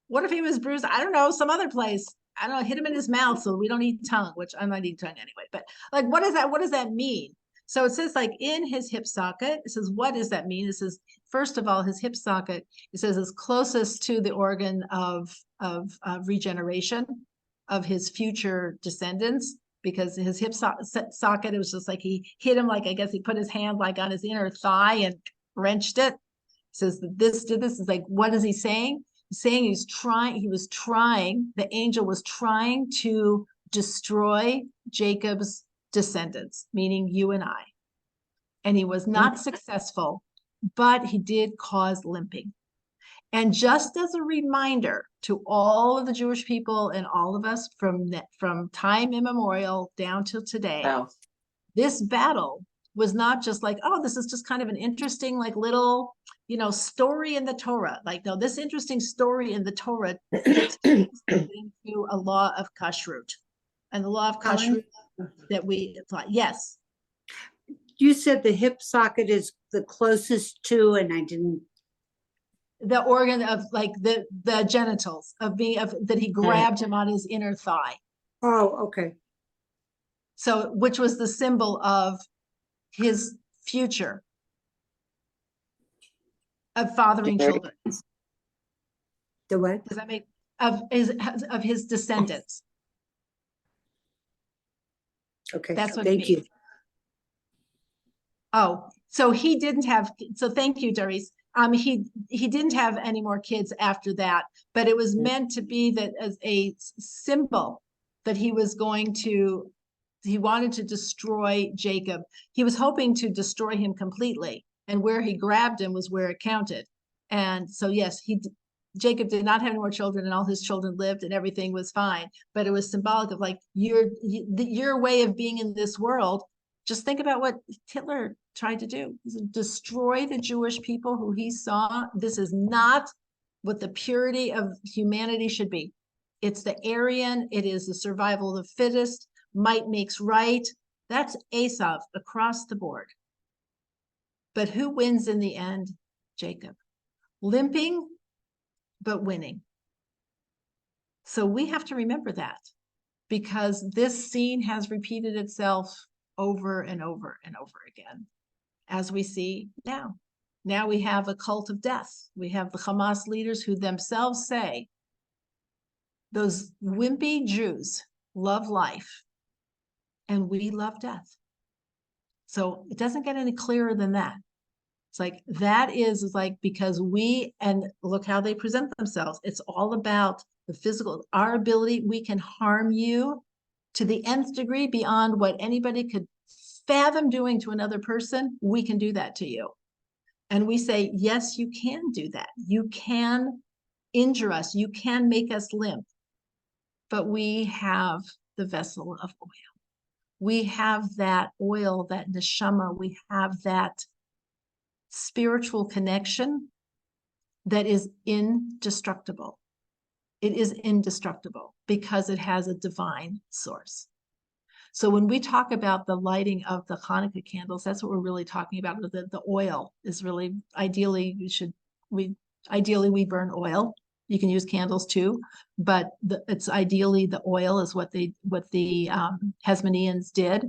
what if he was bruised? I don't know, some other place. I don't know, hit him in his mouth so we don't eat tongue, which I'm not eating tongue anyway. But like, what is that? What does that mean? So it says, like, in his hip socket, it says, what does that mean? It says, first of all, his hip socket, it says, is closest to the organ of regeneration of his future descendants, because his hip socket, it was just like he hit him, like, I guess he put his hand like on his inner thigh and wrenched it. It says that this did this. Is like, what is he saying? He's saying the angel was trying to destroy Jacob's descendants, meaning you and I. And he was not successful, but he did cause limping. And just as a reminder to all of the Jewish people and all of us from time immemorial down till today, this battle was not just like, oh, this is just kind of an interesting, like, little, story in the Torah. Like, no, this interesting story in the Torah takes into a law of kashrut. And the law of kashrut that we apply. Yes. You said the hip socket is the closest to, and I didn't. The organ of, like, the genitals that he grabbed him on his inner thigh. Oh, okay. So, which was the symbol of his future of fathering children. The what? Does that make of his descendants? Okay. That's what Thank you. Oh, so he didn't have. So thank you, Doris. He didn't have any more kids after that, but it was meant to be that as a symbol that he wanted to destroy Jacob. He was hoping to destroy him completely. And where he grabbed him was where it counted. And so, yes, Jacob did not have any more children, and all his children lived, and everything was fine. But it was symbolic of like your way of being in this world. Just think about what Hitler tried to do: destroy the Jewish people who he saw. This is not what the purity of humanity should be. It's the Aryan. It is the survival of the fittest. Might makes right. That's Esav across the board. But who wins in the end? Jacob. Limping, but winning. So we have to remember that, because this scene has repeated itself over and over and over again, as we see now. Now we have a cult of death. We have the Hamas leaders who themselves say, those wimpy Jews love life, and we love death. So it doesn't get any clearer than that. It's like, that is like, because and look how they present themselves. It's all about the physical, our ability. We can harm you to the nth degree beyond what anybody could fathom doing to another person. We can do that to you. And we say, yes, you can do that. You can injure us. You can make us limp. But we have the vessel of oil. We have that oil, that neshama. We have that spiritual connection that is indestructible. It is indestructible because it has a divine source. So when we talk about the lighting of the Hanukkah candles, that's what we're really talking about. The oil is really, ideally we burn oil. You can use candles too, but it's ideally the oil is what the Hasmoneans did.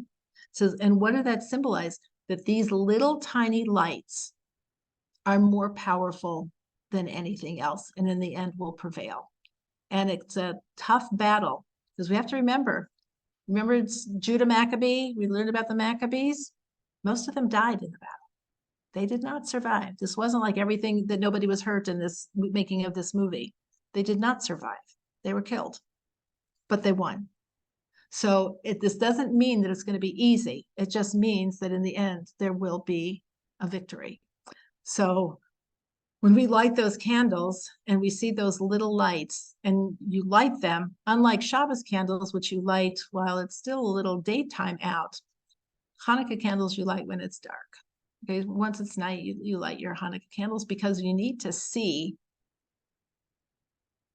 So, and what did that symbolize? That these little tiny lights are more powerful than anything else, and in the end will prevail. And it's a tough battle, because we have to remember it's Judah Maccabee. We learned about the Maccabees. Most of them died in the battle. They did not survive. This wasn't like everything that nobody was hurt in this making of this movie. They did not survive. They were killed, but they won. So this doesn't mean that it's going to be easy. It just means that in the end, there will be a victory. So when we light those candles and we see those little lights, and you light them, unlike Shabbos candles, which you light while it's still a little daytime out, Hanukkah candles you light when it's dark. Okay, once it's night, you light your Hanukkah candles, because you need to see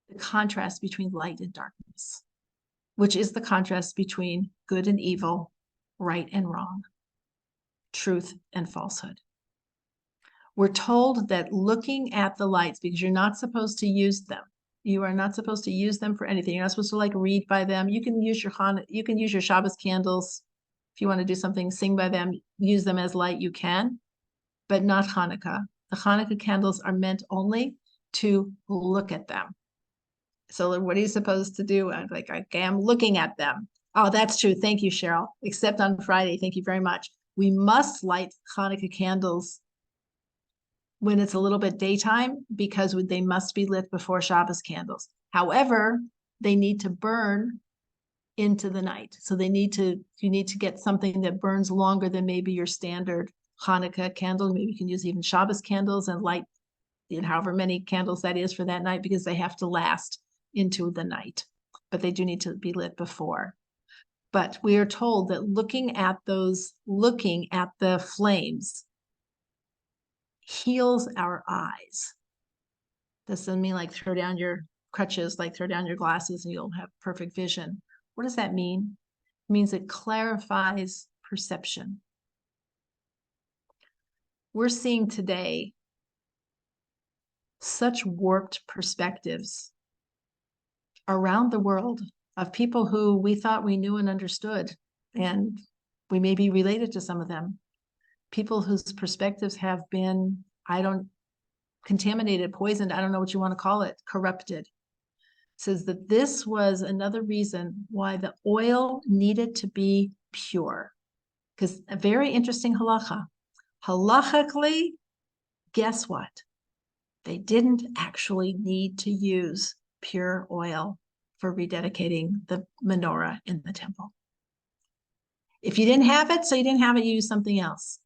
the contrast between light and darkness, which is the contrast between good and evil, right and wrong, truth and falsehood. We're told that looking at the lights, because you're not supposed to use them. You are not supposed to use them for anything. You're not supposed to like read by them. You can use your Shabbos candles. If you want to do something, sing by them, use them as light, you can, but not Hanukkah. The Hanukkah candles are meant only to look at them. So what are you supposed to do? I'm like, okay, I'm looking at them. Oh, that's true. Thank you, Cheryl. Except on Friday. Thank you very much. We must light Hanukkah candles when it's a little bit daytime, because they must be lit before Shabbos candles. However, they need to burn into the night. So you need to get something that burns longer than maybe your standard Hanukkah candle. Maybe you can use even Shabbos candles and light however many candles that is for that night, because they have to last into the night, but they do need to be lit before. But we are told that looking at the flames heals our eyes. Doesn't mean like throw down your crutches, like throw down your glasses and you'll have perfect vision. What does that mean? It means it clarifies perception. We're seeing today such warped perspectives around the world of people who we thought we knew and understood, and we may be related to some of them. People whose perspectives have been, contaminated, poisoned, I don't know what you want to call it, corrupted. It says that this was another reason why the oil needed to be pure. Because a very interesting halacha. Halachically, guess what? They didn't actually need to use pure oil. for rededicating the menorah in the temple. If you didn't have it, so you didn't have it, you use something else.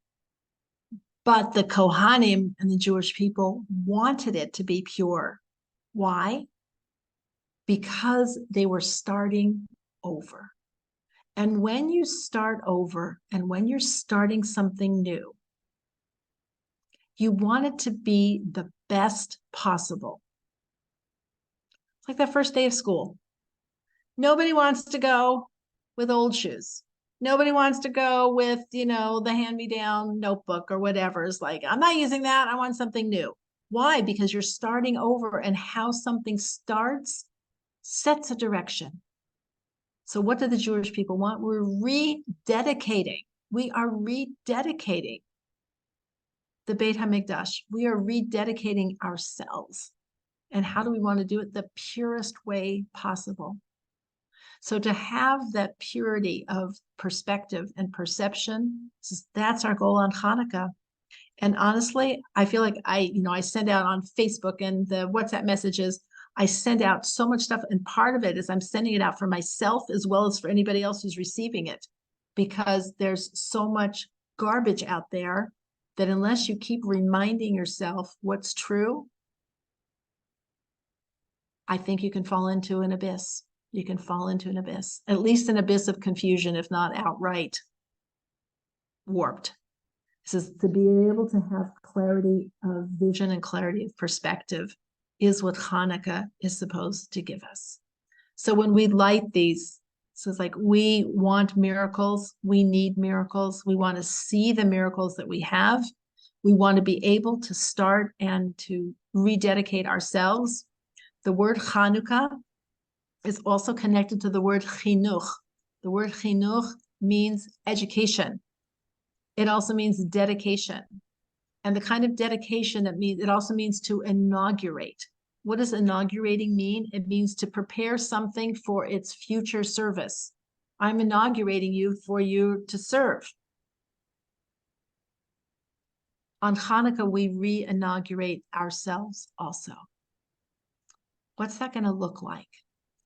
But the Kohanim and the Jewish people wanted it to be pure. Why? Because they were starting over. And when you start over and when you're starting something new, you want it to be the best possible. It's like that first day of school. Nobody wants to go with old shoes. Nobody wants to go with, the hand-me-down notebook or whatever. It's like, I'm not using that. I want something new. Why? Because you're starting over, and how something starts sets a direction. So what do the Jewish people want? We're rededicating. We are rededicating the Beit HaMikdash. We are rededicating ourselves. And how do we want to do it? The purest way possible. So to have that purity of perspective and perception, that's our goal on Hanukkah. And honestly, I feel like I send out on Facebook and the WhatsApp messages, I send out so much stuff. And part of it is I'm sending it out for myself as well as for anybody else who's receiving it, because there's so much garbage out there that unless you keep reminding yourself what's true, I think you can fall into an abyss. You can fall into an abyss, at least an abyss of confusion, if not outright warped. This is to be able to have clarity of vision and clarity of perspective is what Hanukkah is supposed to give us. So when we light these, so it's like we want miracles, we need miracles, we want to see the miracles that we have, we want to be able to start and to rededicate ourselves. The word Chanukah is also connected to the word chinuch. The word chinuch means education. It also means dedication. And the kind of dedication it also means to inaugurate. What does inaugurating mean? It means to prepare something for its future service. I'm inaugurating you for you to serve. On Hanukkah, we re-inaugurate ourselves also. What's that going to look like?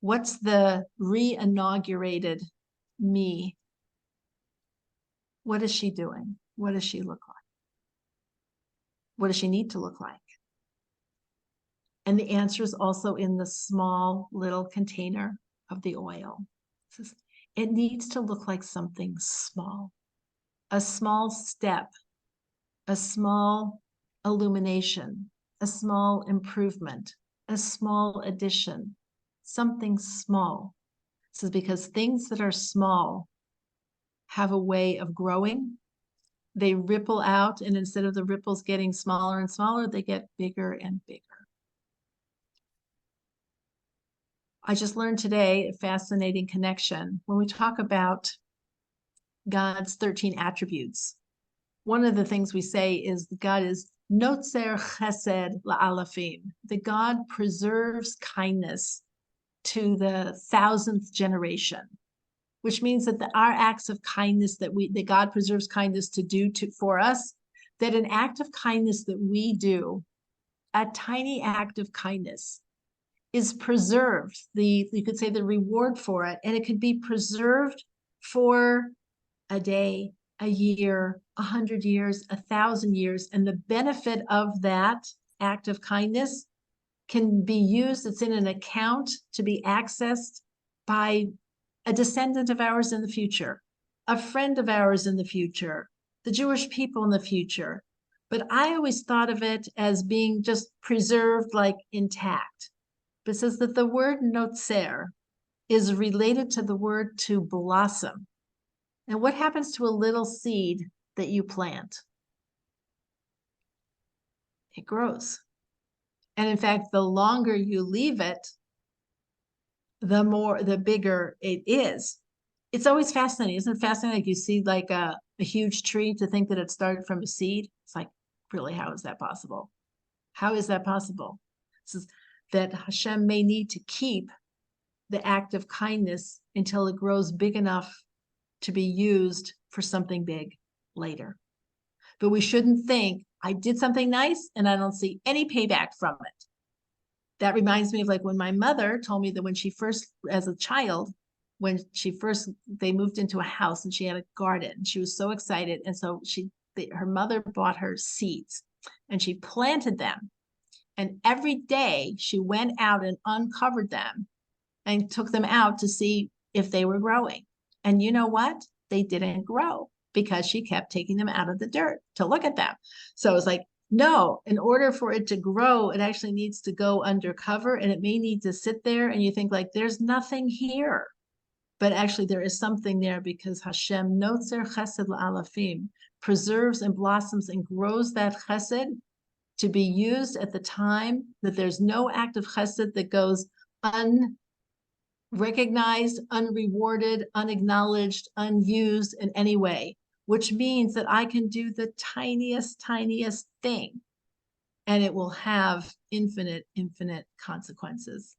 What's the re-inaugurated me? What is she doing? What does she look like? What does she need to look like? And the answer is also in the small little container of the oil. It needs to look like something small, a small step, a small illumination, a small improvement, a small addition, something small. This is because things that are small have a way of growing. They ripple out, and instead of the ripples getting smaller and smaller, they get bigger and bigger. I just learned today a fascinating connection. When we talk about God's 13 attributes, one of the things we say is God is Notzer Chesed La'alafim. That God preserves kindness to the 1000th generation, which means that our acts of kindness that God preserves kindness to do for us, that an act of kindness that we do, a tiny act of kindness, is preserved. You could say the reward for it, and it could be preserved for a day, a year, 100 years, 1,000 years, and the benefit of that act of kindness can be used. It's in an account to be accessed by a descendant of ours in the future, a friend of ours in the future, the Jewish people in the future. But I always thought of it as being just preserved, like intact. But it says that the word notzer is related to the word to blossom. And what happens to a little seed that you plant? It grows. And in fact, the longer you leave it, the bigger it is. It's always fascinating. Isn't it fascinating? Like you see like a huge tree to think that it started from a seed. It's like, really, how is that possible? How is that possible? This is that Hashem may need to keep the act of kindness until it grows big enough to be used for something big later. But we shouldn't think, I did something nice and I don't see any payback from it. that reminds me of like when my mother told me that when she first, as a child, they moved into a house and she had a garden. She was so excited. And so her mother bought her seeds and she planted them. And every day she went out and uncovered them and took them out to see if they were growing. And you know what? They didn't grow because she kept taking them out of the dirt to look at them. So it was like, no, in order for it to grow, it actually needs to go undercover and it may need to sit there. And you think like, there's nothing here. But actually there is something there because Hashem notzer chesed la'alafim, preserves and blossoms and grows that chesed to be used at the time that there's no act of chesed that goes unrecognized, unrewarded, unacknowledged, unused in any way, which means that I can do the tiniest thing and it will have infinite consequences.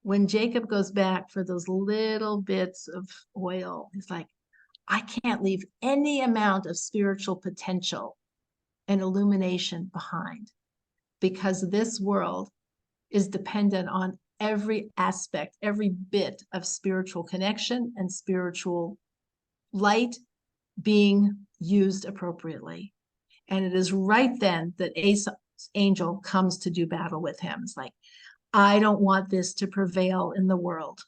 When Jacob goes back for those little bits of oil, he's like, I can't leave any amount of spiritual potential and illumination behind because this world is dependent on every aspect, every bit of spiritual connection and spiritual light being used appropriately. And it is right then that Esau's angel comes to do battle with him. It's like, I don't want this to prevail in the world.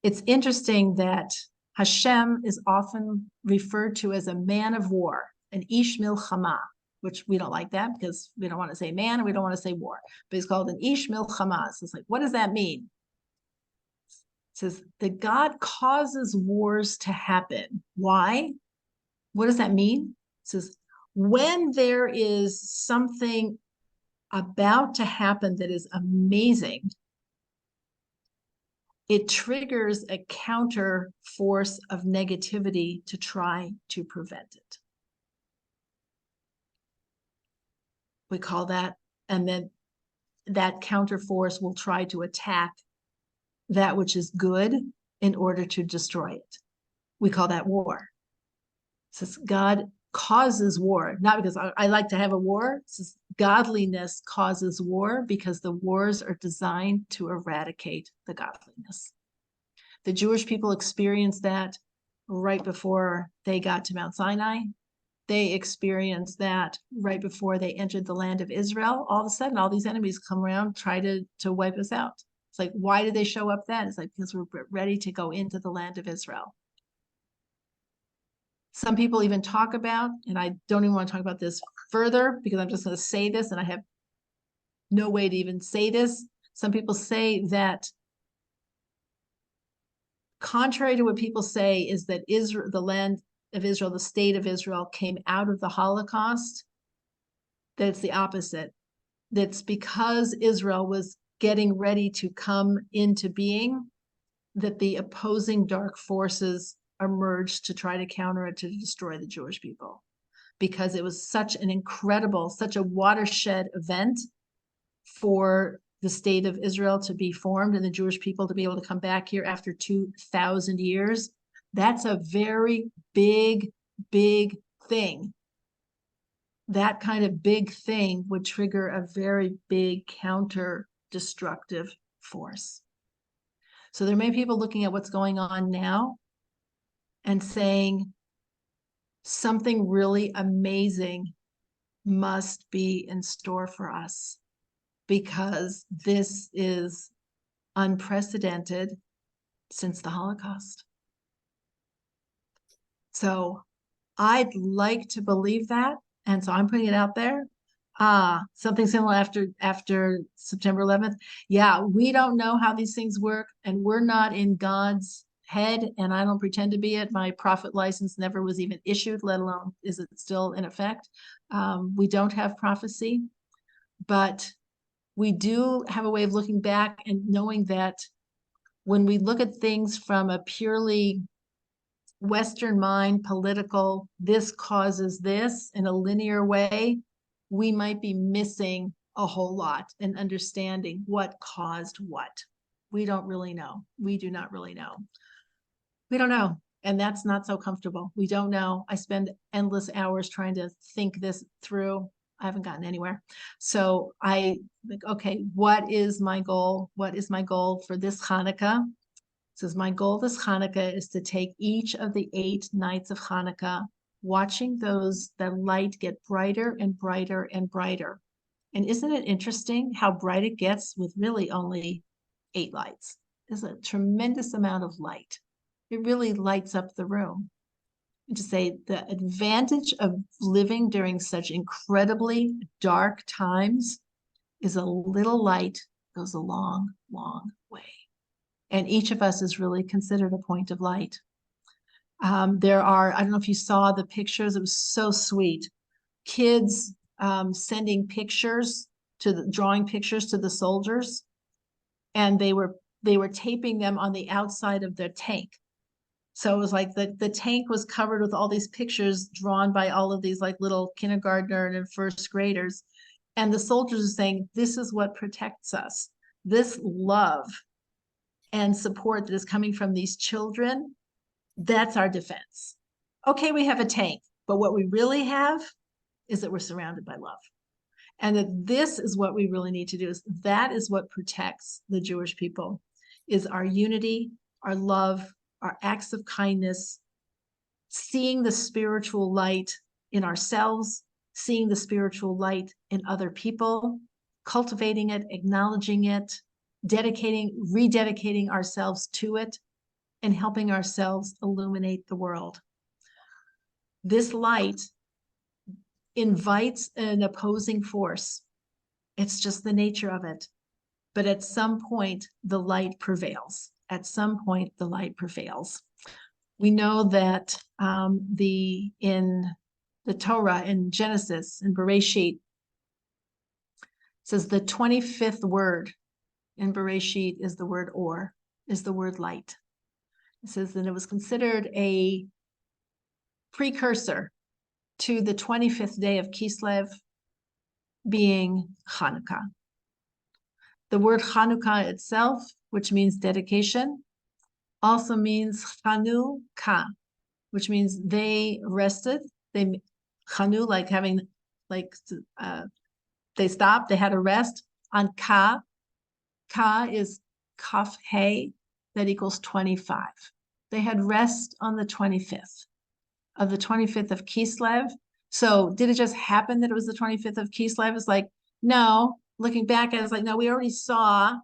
It's interesting that Hashem is often referred to as a man of war, an ish milchama, which we don't like that because we don't want to say man and we don't want to say war, but he's called an ish milchama. So it's like, what does that mean? It says that God causes wars to happen. Why? What does that mean? It says when there is something about to happen that is amazing, it triggers a counter force of negativity to try to prevent it. We call that, and then that counter force will try to attack that which is good in order to destroy it. We call that war. Since God causes war, not because I like to have a war. Since godliness causes war because the wars are designed to eradicate the godliness. The Jewish people experienced that right before they got to Mount Sinai. They experienced that right before they entered the land of Israel. All of a sudden, all these enemies come around, try to wipe us out. It's like, why did they show up then? It's like, because we're ready to go into the land of Israel. Some people even talk about, and I don't even want to talk about this further because I'm just going to say this and I have no way to even say this. Some people say that contrary to what people say is that Israel, the land of Israel, the state of Israel came out of the Holocaust, that it's the opposite. That's because Israel was getting ready to come into being, that the opposing dark forces emerged to try to counter it, to destroy the Jewish people, because it was such an incredible, such a watershed event for the state of Israel to be formed and the Jewish people to be able to come back here after 2,000 years. That's a very big thing. That kind of big thing would trigger a very big counter-destructive force. So there may be people looking at what's going on now and saying something really amazing must be in store for us because this is unprecedented since the Holocaust. So I'd like to believe that. And so I'm putting it out there. Something similar after September 11th. Yeah, we don't know how these things work and we're not in God's head, and I don't pretend to be it. My prophet license never was even issued, let alone is it still in effect. We don't have prophecy, but we do have a way of looking back and knowing that when we look at things from a purely Western mind, political, this causes this in a linear way, we might be missing a whole lot in understanding what caused what. We don't really know. We do not really know. We don't know. And that's not so comfortable. We don't know. I spend endless hours trying to think this through. I haven't gotten anywhere. So I think, okay, what is my goal? What is my goal for this Hanukkah? It says, my goal this Hanukkah is to take each of the 8 nights of Hanukkah, watching the light get brighter and brighter and brighter. And isn't it interesting how bright it gets with really only 8 lights? There's a tremendous amount of light. It really lights up the room. And to say the advantage of living during such incredibly dark times is a little light goes a long, long way. And each of us is really considered a point of light. There are, I don't know if you saw the pictures, it was so sweet. Kids sending pictures drawing pictures to the soldiers, and they were taping them on the outside of their tank. So it was like the tank was covered with all these pictures drawn by all of these like little kindergartner and first graders. And the soldiers are saying, this is what protects us. This love and support that is coming from these children, that's our defense. Okay, we have a tank, but what we really have is that we're surrounded by love. And that this is what we really need to do, is that is what protects the Jewish people, is our unity, our love, our acts of kindness, seeing the spiritual light in ourselves, seeing the spiritual light in other people, cultivating it, acknowledging it, rededicating ourselves to it, and helping ourselves illuminate the world. This light invites an opposing force. It's just the nature of it. But at some point, the light prevails. At some point, the light prevails. We know that in the Torah, in Genesis, in Bereshit, it says the 25th word in Bereshit is the word or, is the word light. It says that it was considered a precursor to the 25th day of Kislev being Hanukkah. The word Hanukkah itself, which means dedication, also means Chanukah, which means they rested. Chanu, like having, they stopped, they had a rest. On Ka, Ka is Kaf Hey, that equals 25. They had rest on the 25th of Kislev. So did it just happen that it was the 25th of Kislev? It's like, no, looking back, I was like, no, we already saw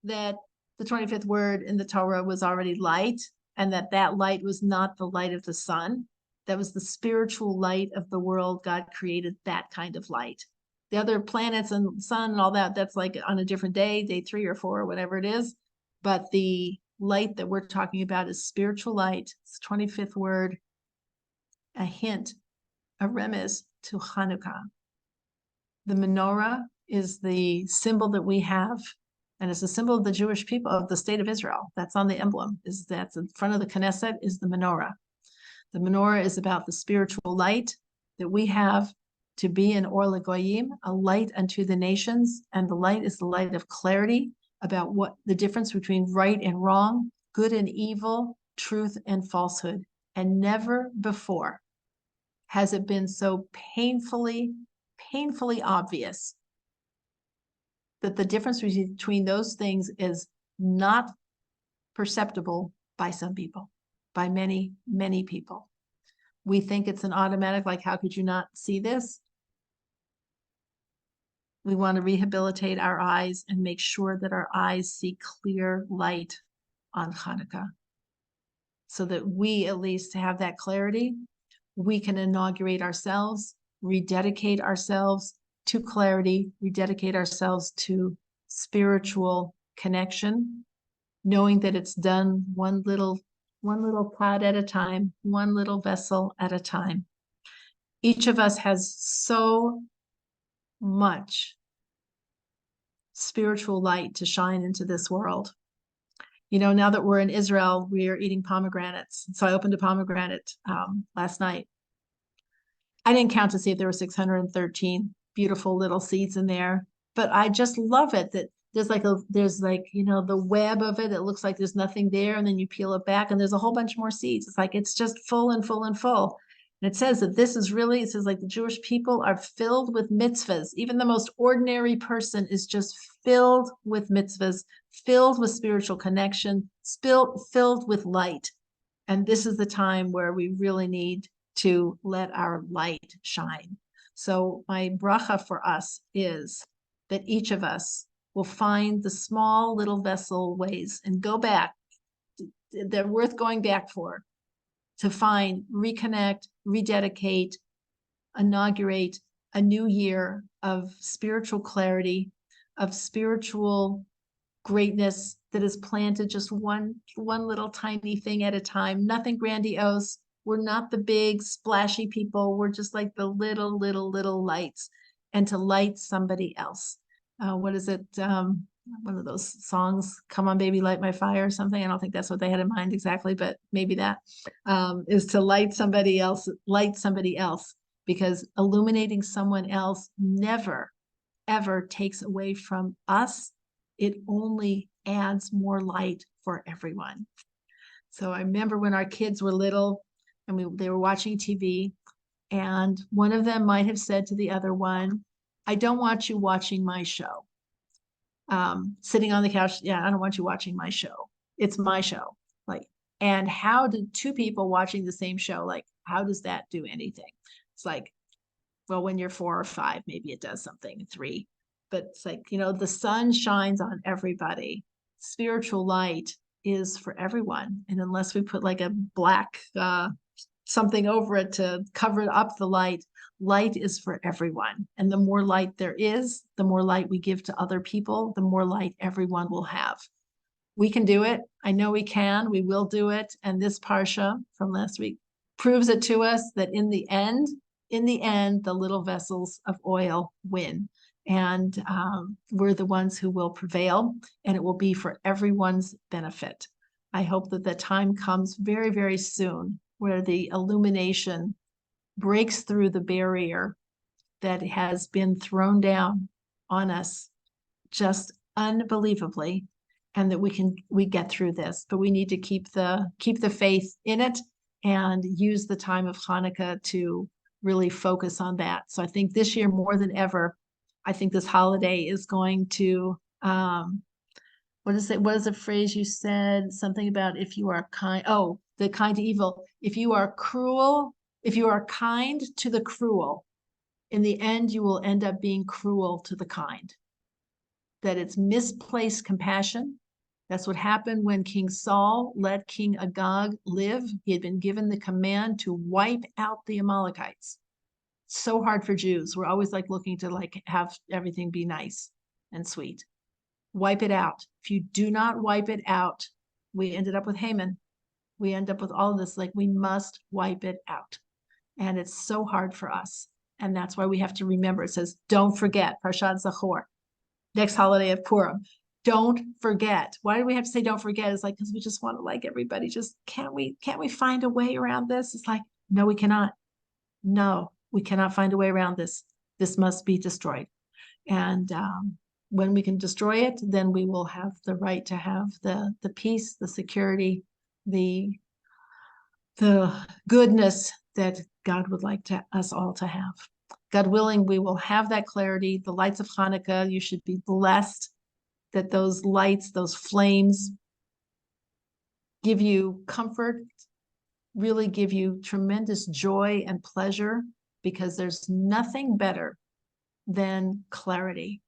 that the 25th word in the Torah was already light, and that light was not the light of the sun. That was the spiritual light of the world. God created that kind of light. The other planets and sun and all that, that's like on a different day, day 3 or 4, or whatever it is. But the light that we're talking about is spiritual light. It's 25th word, a hint, a remez to Hanukkah. The menorah is the symbol that we have, and it's a symbol of the Jewish people, of the state of Israel. That's on the emblem, that's in front of the Knesset, is the menorah. The menorah is about the spiritual light that we have to be an or legoyim, a light unto the nations, and the light is the light of clarity about what the difference between right and wrong, good and evil, truth and falsehood. And never before has it been so painfully obvious that the difference between those things is not perceptible by some people, by many, many people. We think it's an automatic, like, how could you not see this? We want to rehabilitate our eyes and make sure that our eyes see clear light on Hanukkah, so that we at least have that clarity. We can inaugurate ourselves, rededicate ourselves to clarity, rededicate ourselves to spiritual connection, knowing that it's done one little pod at a time, one little vessel at a time. Each of us has so much spiritual light to shine into this world. You know, now that we're in Israel, we are eating pomegranates. So I opened a pomegranate last night. I didn't count to see if there were 613 beautiful little seeds in there, but I just love it that there's like, you know, the web of it. It looks like there's nothing there, and then you peel it back and there's a whole bunch more seeds. It's like, it's just full and full and full. And it says that this is really, it says like the Jewish people are filled with mitzvahs. Even the most ordinary person is just filled with mitzvahs, filled with spiritual connection, filled with light. And this is the time where we really need to let our light shine. So my bracha for us is that each of us will find the small little vessel ways and go back. They're worth going back for, to find, reconnect, rededicate, inaugurate a new year of spiritual clarity, of spiritual greatness that is planted just one little tiny thing at a time, nothing grandiose. We're not the big splashy people. We're just like the little lights, and to light somebody else. What is it? One of those songs, "Come on, baby, light my fire," or something. I don't think that's what they had in mind exactly, but maybe that is to light somebody else, because illuminating someone else never, ever takes away from us. It only adds more light for everyone. So I remember when our kids were little and they were watching TV, and one of them might have said to the other one, "I don't want you watching my show." Sitting on the couch, "Yeah, I don't want you watching my show. It's my show." Like, and how did two people watching the same show, like, how does that do anything? It's like, well, when you're 4 or 5, maybe it does something, 3, but it's like, the sun shines on everybody. Spiritual light is for everyone. And unless we put like a black something over it to cover up the light, light is for everyone. And the more light there is, the more light we give to other people, the more light everyone will have. We can do it. I know we can. We will do it. And this parsha from last week proves it to us that in the end, the little vessels of oil win. And we're the ones who will prevail, and it will be for everyone's benefit. I hope that the time comes very, very soon where the illumination breaks through the barrier that has been thrown down on us just unbelievably, and that we get through this. But we need to keep the faith in it and use the time of Hanukkah to really focus on that. So I think this year more than ever, I think this holiday is going to what is the phrase you said? Something about if you are kind, the kind to evil. If you are kind to the cruel, in the end, you will end up being cruel to the kind. That it's misplaced compassion. That's what happened when King Saul let King Agag live. He had been given the command to wipe out the Amalekites. So hard for Jews. We're always like looking to like have everything be nice and sweet. Wipe it out. If you do not wipe it out, we ended up with Haman. We end up with all of this, like we must wipe it out. And it's so hard for us. And that's why we have to remember, it says, don't forget, Parshat Zachor, next holiday of Purim. Don't forget. Why do we have to say don't forget? It's like, because we just want to like everybody. Just can't we find a way around this? It's like, no, we cannot. No, we cannot find a way around this. This must be destroyed. And when we can destroy it, then we will have the right to have the peace, the security, the goodness that God would like us all to have. God willing, we will have that clarity. The lights of Hanukkah, you should be blessed that those lights, those flames give you comfort, really give you tremendous joy and pleasure, because there's nothing better than clarity.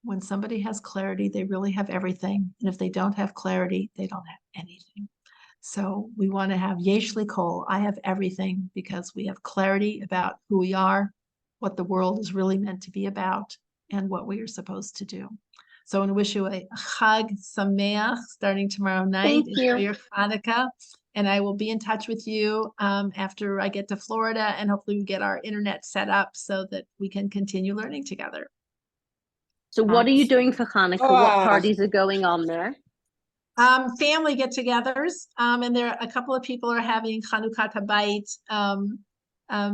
When somebody has clarity, they really have everything. And if they don't have clarity, they don't have anything. So we want to have Yesh Li Kol. I have everything, because we have clarity about who we are, what the world is really meant to be about, and what we are supposed to do. So I want to wish you a Chag Sameach starting tomorrow night. Enjoy your Hanukkah. And I will be in touch with you after I get to Florida, and hopefully we get our internet set up so that we can continue learning together. So what are you doing for Hanukkah? What parties are going on there? Family get-togethers, and there are a couple of people are having Chanukah Habayit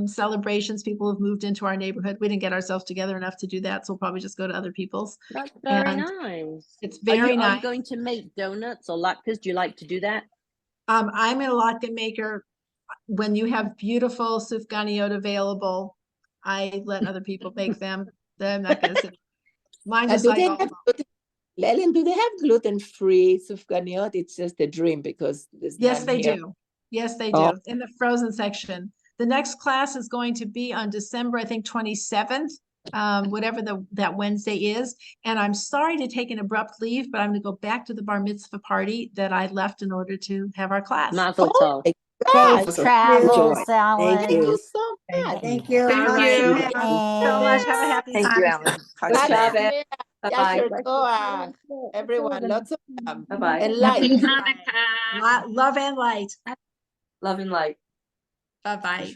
celebrations. People have moved into our neighborhood. We didn't get ourselves together enough to do that, so we'll probably just go to other people's. That's very nice. It's very nice. Are you going to make donuts or latkes? Do you like to do that? I'm a latke maker. when you have beautiful sufganiyot available, I let other people make them. I'm not gonna say. Mine just Do like they all have Lelian, do they have gluten-free sufganiyot? It's just a dream because there's Yes, none they here. do. Yes, they Oh. do. In the frozen section. The next class is going to be on December, I think, 27th, whatever that Wednesday is. And I'm sorry to take an abrupt leave, but I'm going to go back to the bar mitzvah party that I left in order to have our class. Mazel Oh tov. my Safe gosh, travel, Enjoy. Salad. thank you so much. Thank you. Thank Have a you. good So much. Have a happy Thank you, Hanukkah. Alan. Talk Good to you job, later. Ed. Yasher Bye-bye. Koach. Everyone, lots of love Bye-bye. and light. Love and light. Love and light. Bye-bye.